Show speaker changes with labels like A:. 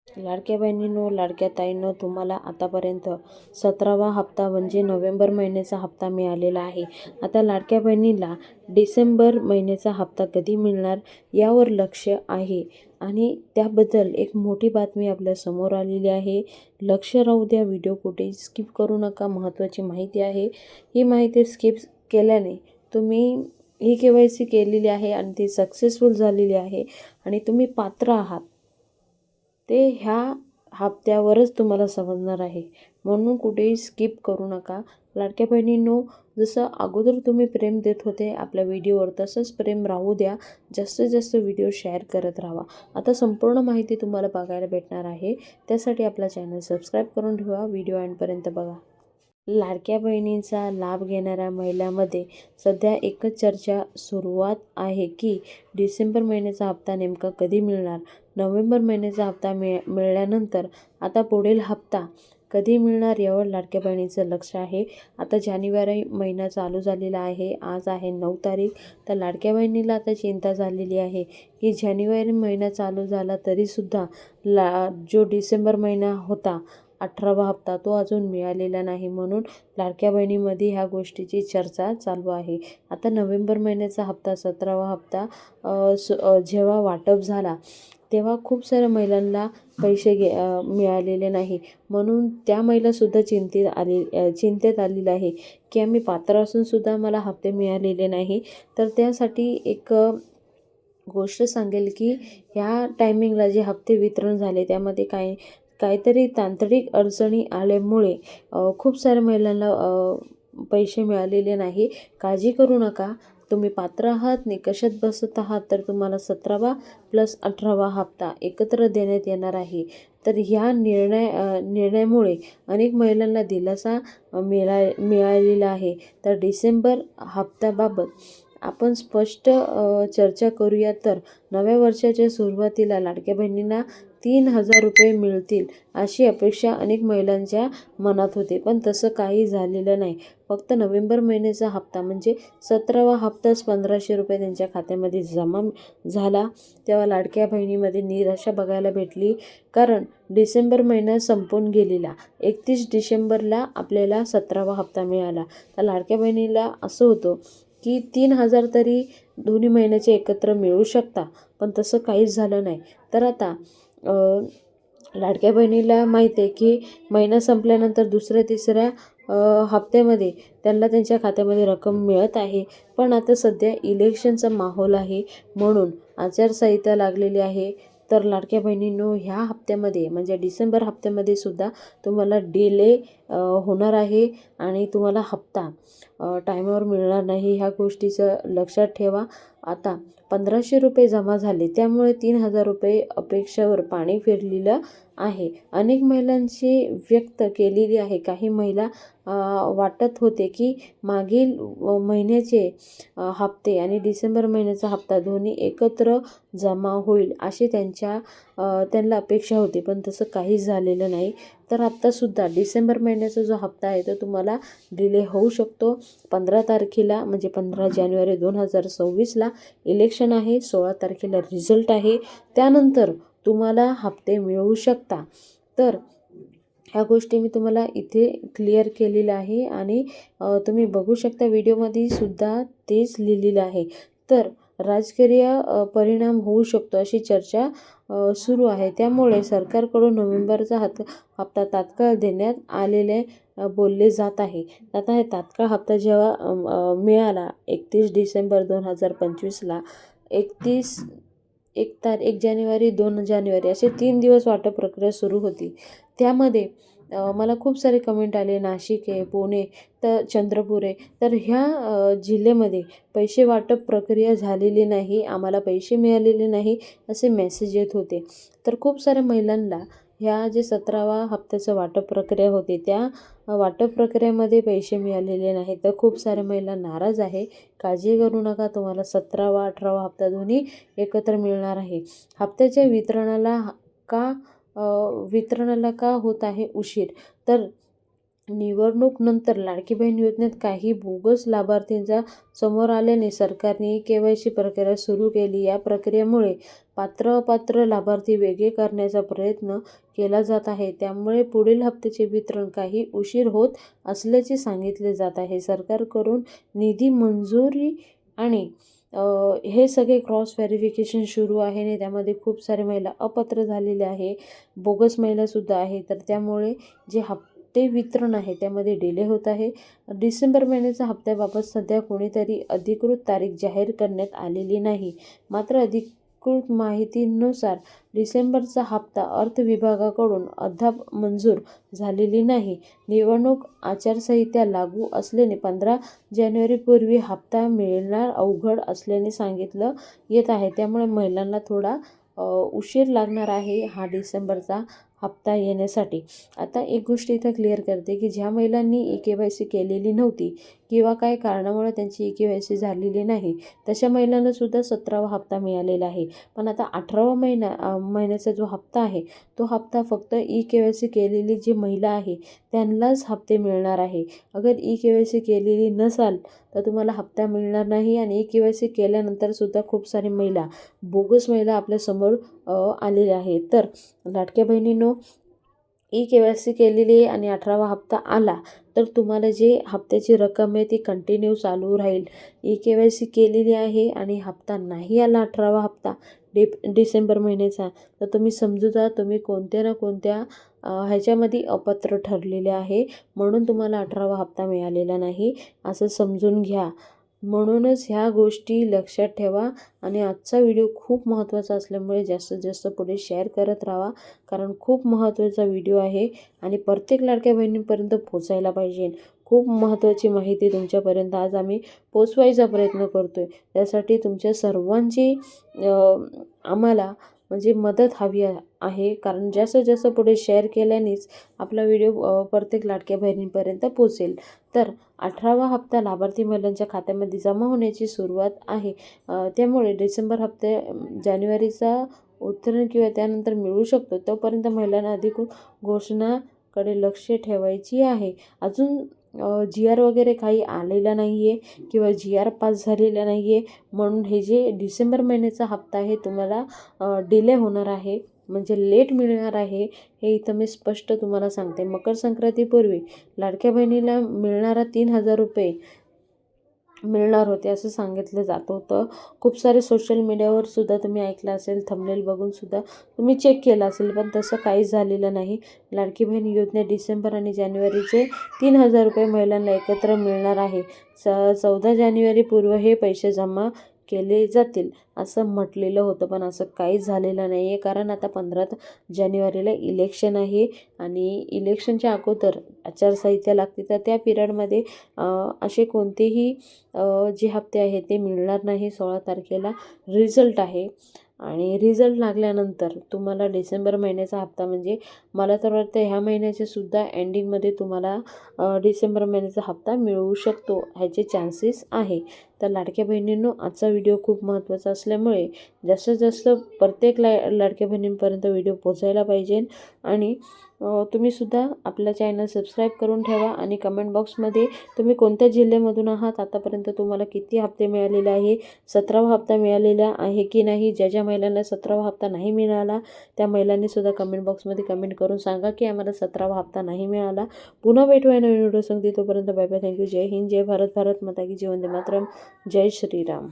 A: लाडक्या बहिणींनो, लाडक्या ताईंनो, तुम्हाला आतापर्यंत 17वा हप्ता म्हणजे नोव्हेंबर महिन्याचा हप्ता मिळालेला आहे. आता लाडक्या बहिणीला डिसेंबर महिन्याचा हप्ता कधी मिळणार यावर लक्ष आहे आणि त्याबद्दल एक मोठी बातमी आपल्या समोर आलेली आहे. लक्ष राहू द्या, व्हिडिओ कुठेही स्किप करू नका. महत्त्वाची माहिती आहे. ही माहिती स्किप केल्याने तुम्ही ही KYC केलेली आहे आणि ती सक्सेसफुल झालेली आहे आणि तुम्ही पात्र आहात ते ह्या हप्त्यावरच तुम्हाला समजणार आहे. म्हणून कुठेही स्किप करू नका. लाडक्या बहिणींनो, जसं अगोदर तुम्ही प्रेम देत होते आपल्या व्हिडिओवर, तसंच प्रेम राहू द्या. जास्तीत जास्त व्हिडिओ शेअर करत राहा. आता संपूर्ण माहिती तुम्हाला बघायला भेटणार आहे. त्यासाठी आपला चॅनल सबस्क्राईब करून ठेवा. व्हिडिओ एंडपर्यंत बघा. लाडक्या बहिणींचा लाभ घेणाऱ्या महिलांमध्ये सध्या एकच चर्चा सुरुवात आहे की डिसेंबर महिन्याचा हप्ता नेमका कधी मिळणार. नोव्हेंबर महिन्याचा हप्ता मिळाल्यानंतर आता पुढील हप्ता कधी मिळणार यावर लाडक्या बहिणीचं लक्ष आहे. आता जानेवारी महिना चालू झालेला आहे. आज आहे 9 तारीख. तर लाडक्या बहिणीला आता चिंता झालेली आहे की जानेवारी महिना चालू झाला तरीसुद्धा जो डिसेंबर महिना होता 18वा हप्ता तो अजून मिळालेला नाही. म्हणून लाडक्या बहिणीमध्ये ह्या गोष्टीची चर्चा चालू आहे. आता नोव्हेंबर महिन्याचा हप्ता 17वा हप्ता जेव्हा वाटप झाला तेव्हा खूप साऱ्या महिलांना पैसे मिळालेले नाही. म्हणून त्या महिलासुद्धा चिंतेत आलेल्या आहे की आम्ही पात्र असूनसुद्धा मला हप्ते मिळालेले नाही. तर त्यासाठी एक गोष्ट सांगेल की ह्या टायमिंगला जे हप्ते वितरण झाले त्यामध्ये काहीतरी तांत्रिक अडचणी आल्यामुळे खूप साऱ्या महिलांना पैसे मिळालेले नाही. काळजी करू नका. तुम्ही पात्र आहात, निकषात बसत आहात तर तुम्हाला 17वा प्लस 18वा हप्ता एकत्र देण्यात येणार आहे. तर ह्या निर्णयामुळे अनेक महिलांना दिलासा मिळालेला आहे. तर डिसेंबर हप्त्याबाबत आपण स्पष्ट चर्चा करूया. तर नव्या वर्षाच्या सुरुवातीला लाडक्या बहिणींना 3,000 रुपये मिळतील अशी अपेक्षा अनेक महिलांच्या मनात होते, पण तसं काही झालेलं नाही. फक्त नोव्हेंबर महिन्याचा हप्ता म्हणजे 17वा हप्ताच 1,500 रुपये त्यांच्या खात्यामध्ये जमा झाला. तेव्हा लाडक्या बहिणीमध्ये निराशा बघायला भेटली, कारण डिसेंबर महिना संपून गेलेला. 31 डिसेंबरला आपल्याला 17वा हप्ता मिळाला. तर लाडक्या बहिणीला असं होतं की 3,000 तरी दोन्ही महिन्याचे एकत्र मिळू शकता, पण तसं काहीच झालं नाही. तर आता लाडक्या बहिणीला माहीत आहे की महिना संपल्यानंतर दुसऱ्या-तिसऱ्या हप्त्यामध्ये त्यांना त्यांच्या खात्यामध्ये रक्कम मिळत आहे. पण आता सध्या इलेक्शनचा माहोल आहे, म्हणून आचारसंहिता लागलेली आहे. तर लाडक्या बहिणींनो, ह्या हप्त्यामध्ये म्हणजे डिसेंबर हप्त्यामध्ये सुद्धा तुम्हाला डिले होणार आहे आणि तुम्हाला हप्ता टायमावर मिळणार नाही. ह्या गोष्टीचं लक्षात ठेवा. आता 1,500 रुपये जमा झाले, त्यामुळे 3,000 रुपये अपेक्षेवर पाणी फिरलेलं आहे. अनेक महिलांची व्यक्त केलेली आहे. काही महिला वाटत होते की मागील महिन्याचे हप्ते आणि डिसेंबर महिन्याचा हप्ता दोन्ही एकत्र जमा होईल अशी त्यांना अपेक्षा होती, पण तसं काहीच झालेलं नाही. तर आत्तासुद्धा डिसेंबर महिन्याचा जो हप्ता आहे तो तुम्हाला डिले होऊ शकतो. 15 तारखेला म्हणजे 15 जानेवारी 2026ला इलेक्शन आहे. 16 तारखेला रिझल्ट आहे. त्यानंतर तुम्हाला हप्ते मिळू शकता. तर ह्या गोष्टी मी तुम्हाला इथे क्लिअर केलेल्या आहे आणि तुम्ही बघू शकता व्हिडिओमध्ये सुद्धा तेच लिहिलेलं आहे. तर राजकीय परिणाम होऊ शकतो अशी चर्चा सुरू आहे. त्यामुळे सरकारकडून नोव्हेंबरचा हप्ता तात्काळ देण्यात आलेले बोलले जात आहे. आता हे तात्काळ हप्ता जेव्हा मिळाला 31 डिसेंबर 2025ला, 1 जानेवारी 2 जानेवारी असे 3 दिवस वाटप प्रक्रिया सुरू होती. त्यामध्ये मला खूप सारे कमेंट आले, नाशिक आहे, पुणे, तर चंद्रपूर आहे. तर ह्या जिल्ह्यामध्ये पैसे वाटप प्रक्रिया झालेली नाही, आम्हाला पैसे मिळालेले नाही असे मेसेज येत होते. तर खूप साऱ्या महिलांना ह्या जे 17वा हप्त्याचं वाटप प्रक्रिया होती त्या वाटप प्रक्रियेमध्ये पैसे मिळालेले नाही. तर खूप साऱ्या महिला नाराज आहे. काळजी करू नका, तुम्हाला 17वा 18वा हप्ता दोन्ही एकत्र मिळणार आहे. हप्त्याच्या वितरणाला का होत आहे उशीर? तर निवडणूक नंतर लाडकी बहीण योजनेत काही बोगस लाभार्थींचा समोर आल्याने सरकारने KYC प्रक्रिया सुरू केली. या प्रक्रियेमुळे पात्र-अपात्र लाभार्थी वेगळे करण्याचा प्रयत्न केला जात आहे. त्यामुळे पुढील हप्त्याचे वितरण काही उशीर होत असल्याचे सांगितले जात आहे. सरकारकडून निधी मंजुरी आणि हे सगळे क्रॉस व्हेरिफिकेशन सुरू आहे आणि त्यामध्ये खूप सारे महिला अपात्र झालेल्या आहे, बोगस महिलासुद्धा आहे. तर त्यामुळे जे हप्ते वितरण आहे त्यामध्ये डिले होत आहे. डिसेंबर महिन्याच्या हप्त्याबाबत सध्या कोणीतरी अधिकृत तारीख जाहीर करण्यात आलेली नाही. मात्र अधिकृत माहितीनुसार डिसेंबरचा हप्ता अर्थ विभागाकडून अद्याप मंजूर झालेली नाही. निवडणूक आचारसंहिता लागू असल्याने 15 जानेवारीपूर्वी हप्ता मिळणार अवघड असल्याचे सांगितलं येत आहे. त्यामुळे महिलांना थोडा उशीर लागणार आहे हा डिसेंबरचा हप्ता येण्यासाठी. आता एक गोष्ट इथं क्लिअर करते की ज्या महिलांनी KYC केलेली नव्हती किंवा काय कारणामुळे त्यांची KYC झालेली नाही, तशा महिलांनासुद्धा 17वा हप्ता मिळालेला आहे. पण आता 18वा महिन्याचा जो हप्ता आहे तो हप्ता फक्त KYC केलेली जी महिला आहे त्यांनाच हप्ते मिळणार आहे. अगर KYC केलेली नसाल तर तुम्हाला हप्ता मिळणार नाही. आणि KYC केल्यानंतरसुद्धा खूप सारी महिला, बोगस महिला आपल्यासमोर आलेल्या आहेत. तर लाडक्या बहिणींनो, KYC केलेली आहे आणि 18वा हप्ता आला तर तुम्हाला जे हप्त्याची रक्कम आहे ती कंटिन्यू चालू राहील. KYC केलेली आहे आणि हप्ता नाही आला 18वा हप्ता डिसेंबर महिन्याचा, तर तुम्ही समजू जा तुम्ही कोणत्या ना कोणत्या ह्याच्यामध्ये अपात्र ठरलेले आहे, म्हणून तुम्हाला 18वा हप्ता मिळालेला नाही असं समजून घ्या. म्हणूनच ह्या गोष्टी लक्षात ठेवा. आणि आजचा व्हिडिओ खूप महत्त्वाचा असल्यामुळे जास्तीत जास्त पुढे शेअर करत राहा, कारण खूप महत्त्वाचा व्हिडिओ आहे आणि प्रत्येक लाडक्या बहिणींपर्यंत पोचायला पाहिजे. खूप महत्त्वाची माहिती तुमच्यापर्यंत आज आम्ही पोचवायचा प्रयत्न करतोय. त्यासाठी तुमच्या सर्वांची आम्हाला म्हणजे मदत हवी आहे, कारण जास्तीत जास्त पुढे शेअर केल्यानेच आपला व्हिडिओ प्रत्येक लाडक्या बहिणींपर्यंत पोचेल. तर 18वा हप्ता लाभार्थी महिलांच्या खात्यामध्ये जमा होण्याची सुरुवात आहे. त्यामुळे डिसेंबर हप्ते जानेवारीचा उत्तरण किंवा त्यानंतर मिळू शकतो. तोपर्यंत महिलांना अधिकृत घोषणाकडे लक्ष ठेवायची आहे. अजून GR वगैरे काही आलेला नाही आहे किंवा GR पास झालेला नाही आहे, म्हणून हे जे डिसेंबर महिन्याचा हप्ता आहे तुम्हाला डिले होणार आहे, म्हणजे लेट मिळणार आहे. हे इथं मी स्पष्ट तुम्हाला सांगते. मकर संक्रांतीपूर्वी लाडक्या बहिणीला मिळणारा 3,000 रुपये मिळणार होते असं सांगितलं जात होतं. खूप सारे सोशल मीडियावर सुद्धा तुम्ही ऐकलं असेल, थंबनेल बघून सुद्धा तुम्ही चेक केलं असेल, पण तसं काहीच झालेलं नाही. लाडकी बहीण योजनेत डिसेंबर आणि जानेवारीचे 3,000 रुपये महिलांना एकत्र मिळणार आहे. 14 जानेवारीपूर्वी हे पैसे जमा केले जातील असं म्हटलेलं होतं, पण असं काहीच झालेलं नाही आहे. कारण आता 15 जानेवारीला इलेक्शन आहे आणि इलेक्शनच्या अगोदर आचारसंहिता लागते, तर त्या पिरियडमध्ये असे कोणतेही जे हप्ते आहेत ते मिळणार नाही. 16 तारखेला रिझल्ट आहे आणि रिझल्ट लागल्यानंतर तुम्हाला डिसेंबर महिन्याचा हप्ता, म्हणजे मला तर वाटतं ह्या महिन्याच्या सुद्धा एंडिंगमध्ये तुम्हाला डिसेंबर महिन्याचा हप्ता मिळू शकतो, ह्याचे चान्सेस आहे. तर लाडक्या बहिणींनो, आजचा व्हिडिओ खूप महत्त्वाचा असल्यामुळे जास्तीत जास्त प्रत्येक लाडक्या बहिणींपर्यंत व्हिडिओ पोचायला पाहिजे. आणि तुम्हीसुद्धा आपला चॅनल सबस्क्राईब करून ठेवा आणि कमेंट बॉक्समध्ये तुम्ही कोणत्या जिल्ह्यामधून आहात, आतापर्यंत तुम्हाला किती हप्ते मिळालेले आहे, 17वा हप्ता मिळालेला आहे की नाही. ज्या महिलांना 17वा हप्ता नाही मिळाला त्या महिलांनीसुद्धा कमेंट बॉक्समध्ये कमेंट करून सांगा की आम्हाला 17वा हप्ता नाही मिळाला. पुन्हा भेटूया नवीन व्हिडिओ सांगते. तोपर्यंत बाय बाय, थँक्यू. जय हिंद, जय भारत, भारत माता की जय, वंदे मातरम, जय श्रीराम.